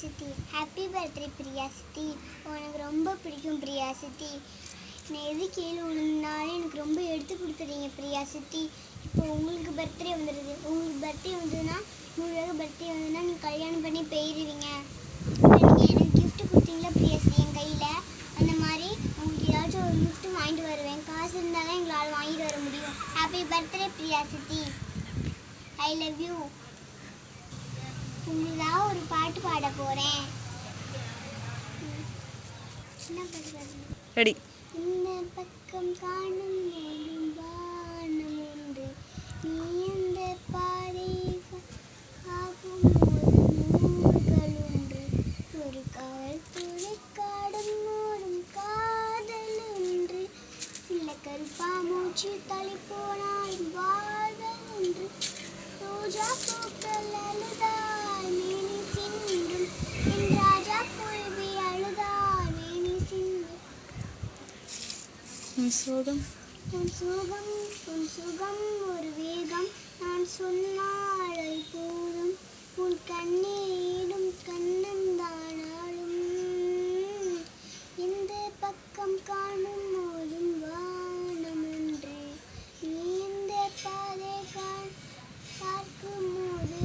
சித்தி. Happy birthday Priya சித்தி. உனக்கு ரொம்ப பிடிக்கும் பிரியா சித்தி. நான் எது கீழே விழுந்தாலும் எனக்கு ரொம்ப எடுத்து கொடுத்துறீங்க பிரியா சித்தி. இப்போ உங்களுக்கு பர்த்டே வந்துடுது. உங்களுக்கு பர்த்டே வந்ததுன்னா, உங்களுக்கு பர்த்டே வந்ததுன்னா நீங்கள் கல்யாணம் பண்ணி போயிடுவீங்க. இப்போ நீங்கள் எனக்கு கிஃப்ட் கொடுத்தீங்களா பிரியா சித்தி என் கையில், அந்த மாதிரி உங்களுக்கு ஏதாச்சும் ஒரு கிஃப்ட் வாங்கிட்டு வருவேன். காசு இருந்தாலும் எங்களால் வாங்கிட்டு வர முடியும். ஹாப்பி பர்த்டே பிரியா சித்தி. I love you. உங்களுக்காக ஒரு பாட்டு பாட போகிறேன். என்ன பாட்டு பாடுறேன்? ரெடி. இந்த பக்கம் காணும் போதும் வானம் உண்டு, நீ எந்த பாதை ஆகும் போது நூல்கள் உண்டு, ஒரு காவல் துறை காடும் ஓடும் காதல் ஒன்று, சில கருப்பா மூச்சு தலை போனாலும் வாழ்தல் ஒன்று, ரோஜா பூக்கள் அழுதால் மேனி சின்றும், என் ராஜா புல்வி அழுதால் மேனி சின்றும். உன் சோகம் உன் சுகம் ஒரு வேகம், நான் சொன்னால் அது போதும், உன் கண்ணீடும் கண்ணம் தானாலும், எந்த பக்கம் காணும் போதும் வானம் ஒன்று, நீ எந்த பாதை பார்க்கும் போது